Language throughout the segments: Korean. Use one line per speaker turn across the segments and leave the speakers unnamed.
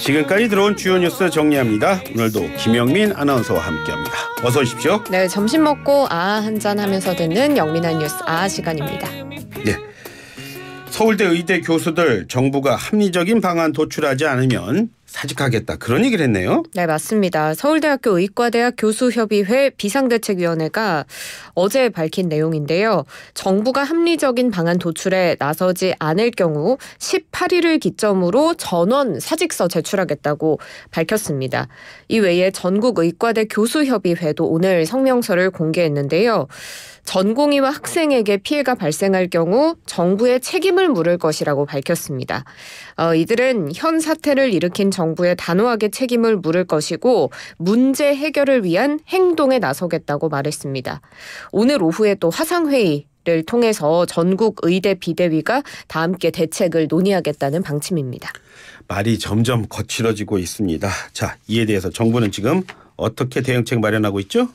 지금까지 들어온 주요 뉴스 정리합니다. 오늘도 김영민 아나운서와 함께합니다. 어서 오십시오.
네, 점심 먹고 한잔 하면서 듣는 영민한 뉴스 시간입니다.
네, 서울대 의대 교수들 정부가 합리적인 방안 도출하지 않으면 사직하겠다, 그런 얘기를 했네요.
네, 맞습니다. 서울대학교 의과대학 교수협의회 비상대책위원회가 어제 밝힌 내용인데요. 정부가 합리적인 방안 도출에 나서지 않을 경우 18일을 기점으로 전원 사직서 제출하겠다고 밝혔습니다. 이외에 전국의과대 교수협의회도 오늘 성명서를 공개했는데요. 전공의와 학생에게 피해가 발생할 경우 정부에 책임을 물을 것이라고 밝혔습니다. 이들은 현 사태를 일으킨 정부에 단호하게 책임을 물을 것이고 문제 해결을 위한 행동에 나서겠다고 말했습니다. 오늘 오후에 또 화상회의를 통해서 전국 의대 비대위가 다 함께 대책을 논의하겠다는 방침입니다.
말이 점점 거칠어지고 있습니다. 자, 이에 대해서 정부는 지금 어떻게 대응책 마련하고 있죠?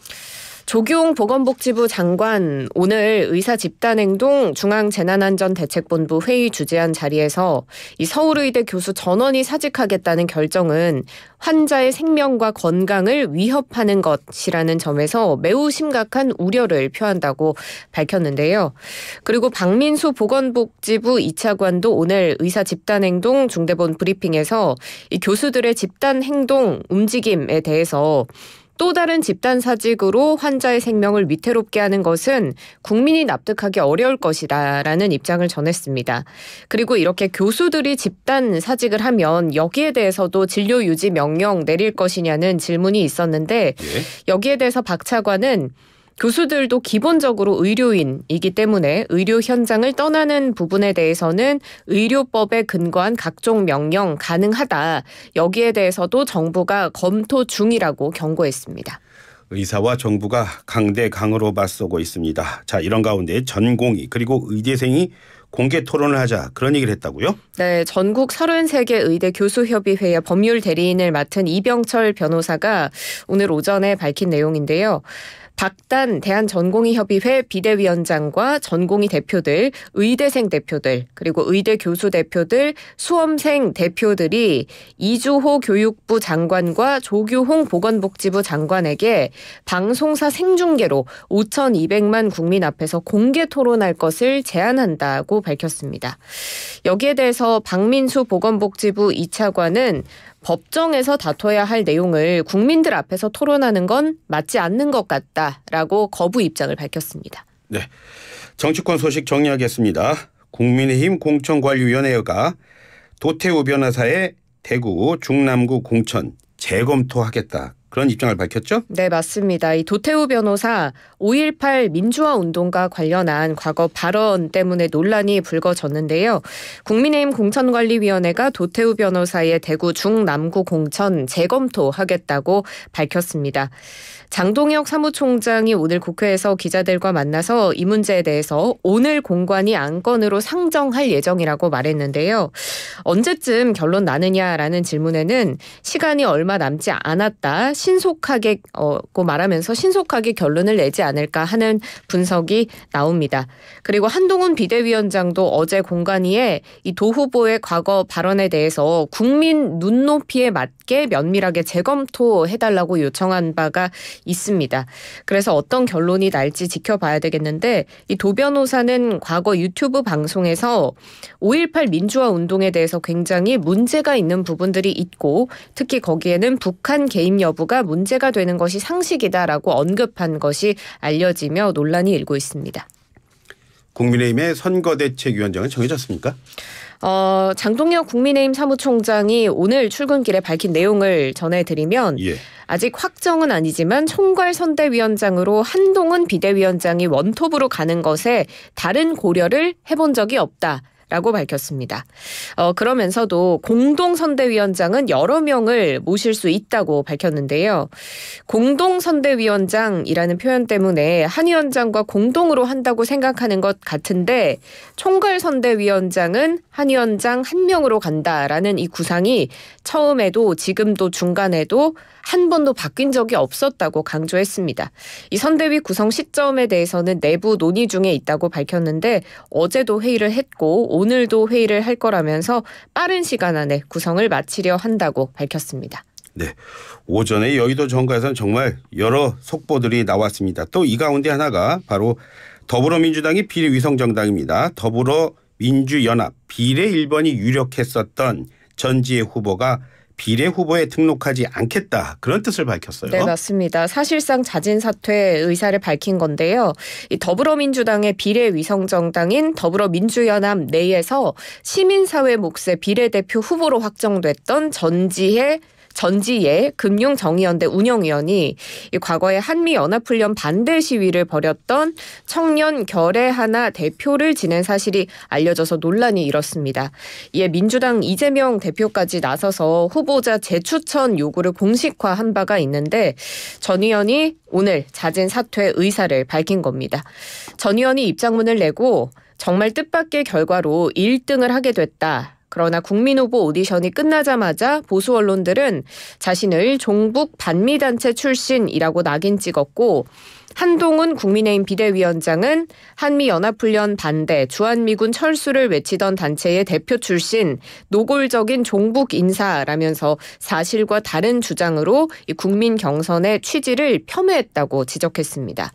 조규홍 보건복지부 장관 오늘 의사 집단행동 중앙재난안전대책본부 회의 주재한 자리에서 이 서울의대 교수 전원이 사직하겠다는 결정은 환자의 생명과 건강을 위협하는 것이라는 점에서 매우 심각한 우려를 표한다고 밝혔는데요. 그리고 박민수 보건복지부 2차관도 오늘 의사 집단행동 중대본 브리핑에서 이 교수들의 집단행동 움직임에 대해서 또 다른 집단 사직으로 환자의 생명을 위태롭게 하는 것은 국민이 납득하기 어려울 것이다라는 입장을 전했습니다. 그리고 이렇게 교수들이 집단 사직을 하면 여기에 대해서도 진료 유지 명령 내릴 것이냐는 질문이 있었는데 여기에 대해서 박 차관은 교수들도 기본적으로 의료인이기 때문에 의료 현장을 떠나는 부분에 대해서는 의료법에 근거한 각종 명령 가능하다. 여기에 대해서도 정부가 검토 중이라고 경고했습니다.
의사와 정부가 강대강으로 맞서고 있습니다. 자, 이런 가운데 전공의 그리고 의대생이 공개 토론을 하자, 그런 얘기를 했다고요?
네, 전국 33개 의대 교수협의회의 법률 대리인을 맡은 이병철 변호사가 오늘 오전에 밝힌 내용인데요. 박단 대한전공의협의회 비대위원장과 전공의 대표들, 의대생 대표들, 그리고 의대 교수 대표들, 수험생 대표들이 이주호 교육부 장관과 조규홍 보건복지부 장관에게 방송사 생중계로 5,200만 국민 앞에서 공개 토론할 것을 제안한다고 밝혔습니다. 여기에 대해서 박민수 보건복지부 2차관은 법정에서 다퉈야 할 내용을 국민들 앞에서 토론하는 건 맞지 않는 것 같다라고 거부 입장을 밝혔습니다.
네, 정치권 소식 정리하겠습니다. 국민의힘 공천관리위원회가 도태우 변호사의 대구 중남구 공천 재검토하겠다, 그런 입장을 밝혔죠?
네, 맞습니다. 이 도태우 변호사 5.18 민주화 운동과 관련한 과거 발언 때문에 논란이 불거졌는데요. 국민의힘 공천관리위원회가 도태우 변호사의 대구 중남구 공천 재검토하겠다고 밝혔습니다. 장동혁 사무총장이 오늘 국회에서 기자들과 만나서 이 문제에 대해서 오늘 공관위 안건으로 상정할 예정이라고 말했는데요. 언제쯤 결론 나느냐라는 질문에는 시간이 얼마 남지 않았다. 신속하게 말하면서 신속하게 결론을 내지 않을까 하는 분석이 나옵니다. 그리고 한동훈 비대위원장도 어제 공관위에 이 도 후보의 과거 발언에 대해서 국민 눈높이에 맞게 면밀하게 재검토해달라고 요청한 바가 있습니다. 그래서 어떤 결론이 날지 지켜봐야 되겠는데 이 도 변호사는 과거 유튜브 방송에서 5.18 민주화 운동에 대해서 굉장히 문제가 있는 부분들이 있고 특히 거기에는 북한 개입 여부가 문제가 되는 것이 상식이다라고 언급한 것이 알려지며 논란이 일고 있습니다.
국민의힘의 선거대책위원장은 정해졌습니까?
장동혁 국민의힘 사무총장이 오늘 출근길에 밝힌 내용을 전해드리면 아직 확정은 아니지만 총괄선대위원장으로 한동훈 비대위원장이 원톱으로 가는 것에 다른 고려를 해본 적이 없다. 라고 밝혔습니다. 그러면서도 공동선대위원장은 여러 명을 모실 수 있다고 밝혔는데요. 공동선대위원장이라는 표현 때문에 한 위원장과 공동으로 한다고 생각하는 것 같은데 총괄선대위원장은 한 위원장 한 명으로 간다라는 이 구상이 처음에도 지금도 중간에도 한 번도 바뀐 적이 없었다고 강조했습니다. 이 선대위 구성 시점에 대해서는 내부 논의 중에 있다고 밝혔는데 어제도 회의를 했고 오늘도 회의를 할 거라면서 빠른 시간 안에 구성을 마치려 한다고 밝혔습니다.
네, 오전에 여의도 정가에서는 정말 여러 속보들이 나왔습니다. 또 이 가운데 하나가 바로 더불어민주당이 비례위성정당입니다. 더불어민주연합 비례 1번이 유력했었던 전지혜 후보가 비례 후보에 등록하지 않겠다, 그런 뜻을 밝혔어요.
네, 맞습니다. 사실상 자진 사퇴 의사를 밝힌 건데요. 이 더불어민주당의 비례위성정당인 더불어민주연합 내에서 시민사회 몫의 비례대표 후보로 확정됐던 전지혜 금융정의연대 운영위원이 과거에 한미연합훈련 반대 시위를 벌였던 청년 결의 하나 대표를 지낸 사실이 알려져서 논란이 일었습니다. 이에 민주당 이재명 대표까지 나서서 후보자 재추천 요구를 공식화한 바가 있는데 전 의원이 오늘 자진 사퇴 의사를 밝힌 겁니다. 전 의원이 입장문을 내고 정말 뜻밖의 결과로 1등을 하게 됐다. 그러나 국민후보 오디션이 끝나자마자 보수 언론들은 자신을 종북 반미단체 출신이라고 낙인 찍었고, 한동훈 국민의힘 비대위원장은 한미연합훈련 반대, 주한미군 철수를 외치던 단체의 대표 출신, 노골적인 종북 인사라면서 사실과 다른 주장으로 이 국민 경선의 취지를 폄훼했다고 지적했습니다.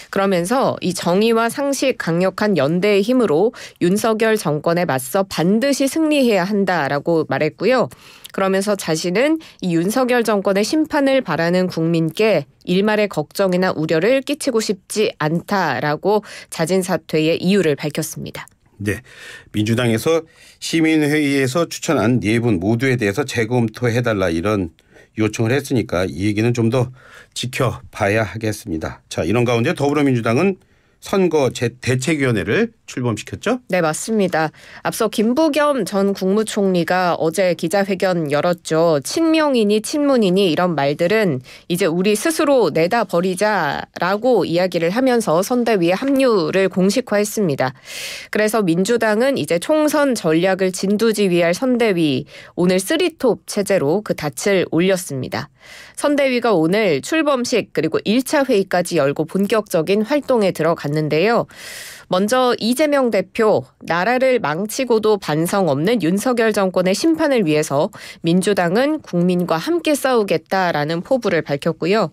그러면서 이 정의와 상식 강력한 연대의 힘으로 윤석열 정권에 맞서 반드시 승리해야 한다라고 말했고요. 그러면서 자신은 이 윤석열 정권의 심판을 바라는 국민께 일말의 걱정이나 우려를 끼치고 싶지 않다라고 자진 사퇴의 이유를 밝혔습니다.
네, 민주당에서 시민회의에서 추천한 4분 모두에 대해서 재검토해달라, 이런 요청을 했으니까 이 얘기는 좀 더 지켜봐야 하겠습니다. 자, 이런 가운데 더불어민주당은 선거 대책위원회를 출범시켰죠?
네, 맞습니다. 앞서 김부겸 전 국무총리가 어제 기자회견 열었죠. 친명이니 친문이니 이런 말들은 이제 우리 스스로 내다버리자라고 이야기를 하면서 선대위에 합류를 공식화했습니다. 그래서 민주당은 이제 총선 전략을 진두지휘할 선대위, 오늘 3톱 체제로 그 닻을 올렸습니다. 선대위가 오늘 출범식 그리고 1차 회의까지 열고 본격적인 활동에 들어갔는데요. 먼저 이재명 대표, 나라를 망치고도 반성 없는 윤석열 정권의 심판을 위해서 민주당은 국민과 함께 싸우겠다라는 포부를 밝혔고요.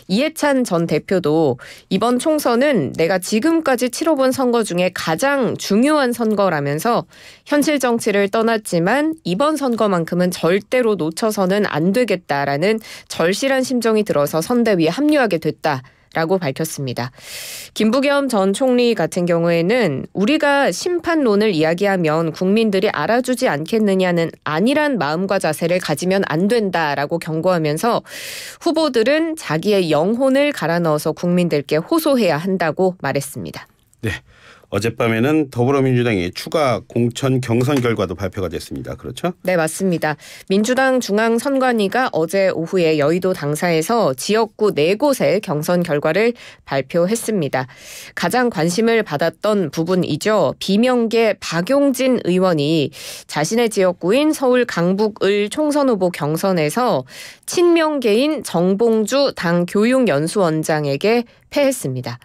이해찬 전 대표도 이번 총선은 내가 지금까지 치러본 선거 중에 가장 중요한 선거라면서 현실 정치를 떠났지만 이번 선거만큼은 절대로 놓쳐서는 안 되겠다라는 절실한 심정이 들어서 선대위에 합류하게 됐다. 라고 밝혔습니다. 김부겸 전 총리 같은 경우에는 우리가 심판론을 이야기하면 국민들이 알아주지 않겠느냐는 아니란 마음과 자세를 가지면 안 된다라고 경고하면서 후보들은 자기의 영혼을 갈아 넣어서 국민들께 호소해야 한다고 말했습니다.
네, 어젯밤에는 더불어민주당의 추가 공천 경선 결과도 발표가 됐습니다. 그렇죠?
네, 맞습니다. 민주당 중앙선관위가 어제 오후에 여의도 당사에서 지역구 4곳의 경선 결과를 발표했습니다. 가장 관심을 받았던 부분이죠. 비명계 박용진 의원이 자신의 지역구인 서울 강북을 총선 후보 경선에서 친명계인 정봉주 당 교육연수원장에게 패했습니다.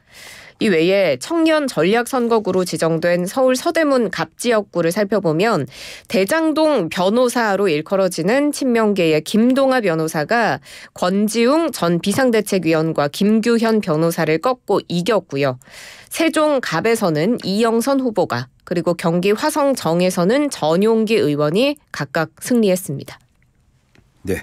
이 외에 청년 전략선거구로 지정된 서울 서대문 갑지역구를 살펴보면 대장동 변호사로 일컬어지는 친명계의 김동아 변호사가 권지웅 전 비상대책위원과 김규현 변호사를 꺾고 이겼고요. 세종 갑에서는 이영선 후보가, 그리고 경기 화성 정에서는 전용기 의원이 각각 승리했습니다.
네,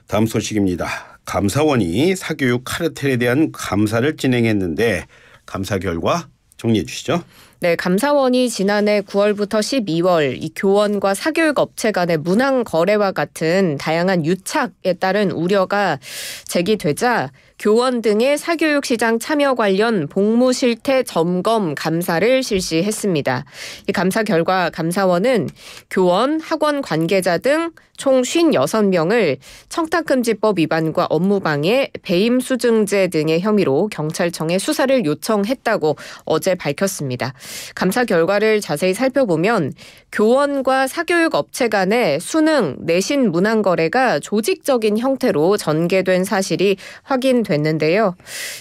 다음 소식입니다. 감사원이 사교육 카르텔에 대한 감사를 진행했는데 감사 결과 정리해 주시죠.
네, 감사원이 지난해 9월부터 12월 이 교원과 사교육 업체 간의 문항 거래와 같은 다양한 유착에 따른 우려가 제기되자 교원 등의 사교육 시장 참여 관련 복무 실태 점검 감사를 실시했습니다. 이 감사 결과 감사원은 교원, 학원 관계자 등 총 56명을 청탁금지법 위반과 업무방해, 배임수증제 등의 혐의로 경찰청에 수사를 요청했다고 어제 밝혔습니다. 감사 결과를 자세히 살펴보면 교원과 사교육 업체 간의 수능, 내신 문항 거래가 조직적인 형태로 전개된 사실이 확인됐습니다. 됐는데요.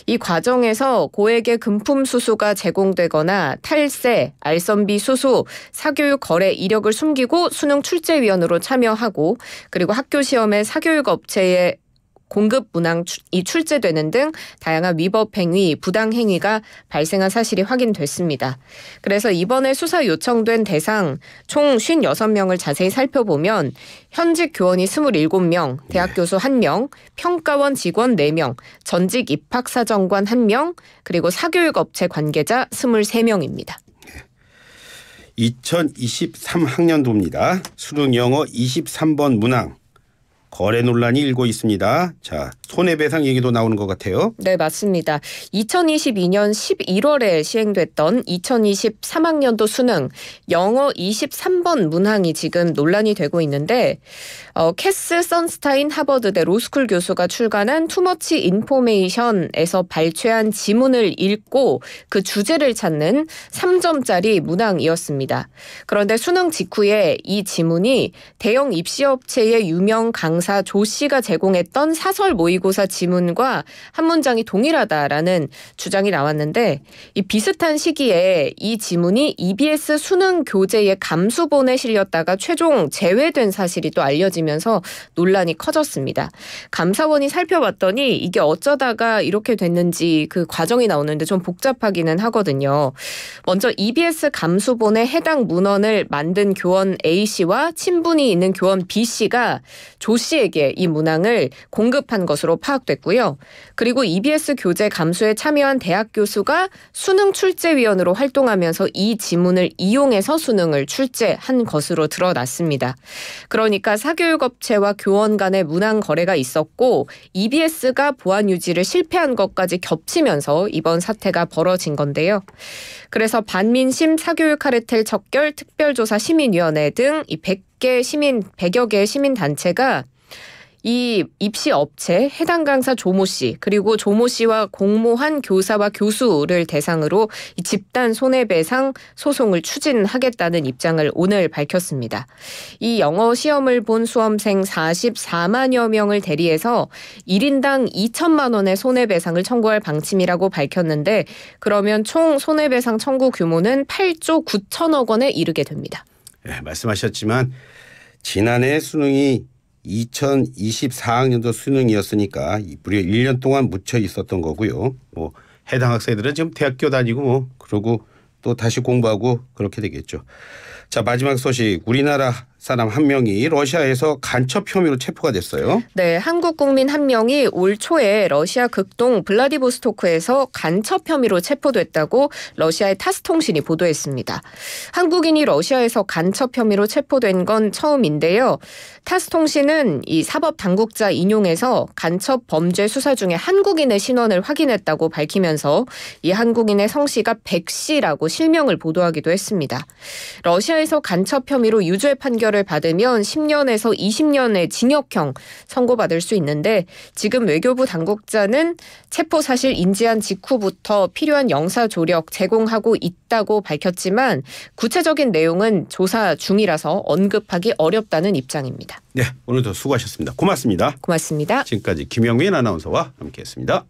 이 과정에서 고액의 금품 수수가 제공되거나 탈세, 알선비 수수, 사교육 거래 이력을 숨기고 수능 출제위원으로 참여하고 그리고 학교 시험에 사교육 업체에 공급 문항이 출제되는 등 다양한 위법 행위, 부당 행위가 발생한 사실이 확인됐습니다. 그래서 이번에 수사 요청된 대상 총 56명을 자세히 살펴보면 현직 교원이 27명, 대학 교수 1명, 평가원 직원 4명, 전직 입학사정관 1명, 그리고 사교육업체 관계자 23명입니다.
2023학년도입니다. 수능 영어 23번 문항. 거래 논란이 일고 있습니다. 자, 손해배상 얘기도 나오는 것 같아요.
네, 맞습니다. 2022년 11월에 시행됐던 2023학년도 수능 영어 23번 문항이 지금 논란이 되고 있는데 캐스 선스타인 하버드대 로스쿨 교수가 출간한 투머치 인포메이션에서 발췌한 지문을 읽고 그 주제를 찾는 3점짜리 문항이었습니다. 그런데 수능 직후에 이 지문이 대형 입시업체의 유명 강사 조 씨가 제공했던 사설 모의고사 지문과 한 문장이 동일하다라는 주장이 나왔는데 이 비슷한 시기에 이 지문이 EBS 수능 교재의 감수본에 실렸다가 최종 제외된 사실이 또 알려지면서 논란이 커졌습니다. 감사원이 살펴봤더니 이게 어쩌다가 이렇게 됐는지 그 과정이 나오는데 좀 복잡하기는 하거든요. 먼저 EBS 감수본에 해당 문헌을 만든 교원 A씨와 친분이 있는 교원 B씨가 조 씨에게 이 문항을 공급한 것으로 파악됐고요. 그리고 EBS 교재 감수에 참여한 대학 교수가 수능 출제위원으로 활동하면서 이 지문을 이용해서 수능을 출제한 것으로 드러났습니다. 그러니까 사교육업체와 교원 간의 문항 거래가 있었고 EBS가 보안 유지를 실패한 것까지 겹치면서 이번 사태가 벌어진 건데요. 그래서 반민심 사교육 카르텔 척결 특별조사 시민위원회 등 이 100여 개의 시민단체가 이 입시 업체 해당 강사 조모 씨 그리고 조모 씨와 공모한 교사와 교수를 대상으로 이 집단 손해배상 소송을 추진하겠다는 입장을 오늘 밝혔습니다. 이 영어 시험을 본 수험생 44만여 명을 대리해서 1인당 2천만 원의 손해배상을 청구할 방침이라고 밝혔는데 그러면 총 손해배상 청구 규모는 8조 9천억 원에 이르게 됩니다.
네, 말씀하셨지만 지난해 수능이 2024학년도 수능이었으니까 무려 1년 동안 묻혀 있었던 거고요. 뭐 해당 학생들은 지금 대학교 다니고 그러고 또 다시 공부하고 그렇게 되겠죠. 자, 마지막 소식. 우리나라 사람 한 명이 러시아에서 간첩 혐의로 체포가 됐어요.
네, 한국 국민 한 명이 올 초에 러시아 극동 블라디보스토크에서 간첩 혐의로 체포됐다고 러시아의 타스 통신이 보도했습니다. 한국인이 러시아에서 간첩 혐의로 체포된 건 처음인데요. 타스 통신은 이 사법 당국자 인용해서 간첩 범죄 수사 중에 한국인의 신원을 확인했다고 밝히면서 이 한국인의 성씨가 백 씨라고 실명을 보도하기도 했습니다. 러시아에서 간첩 혐의로 유죄 판결을 받으면 10년에서 20년의 징역형 선고받을 수 있는데 지금 외교부 당국자는 체포 사실 인지한 직후부터 필요한 영사 조력 제공하고 있다고 밝혔지만 구체적인 내용은 조사 중이라서 언급하기 어렵다는 입장입니다.
네, 오늘도 수고하셨습니다. 고맙습니다.
고맙습니다.
지금까지 김영민 아나운서와 함께했습니다.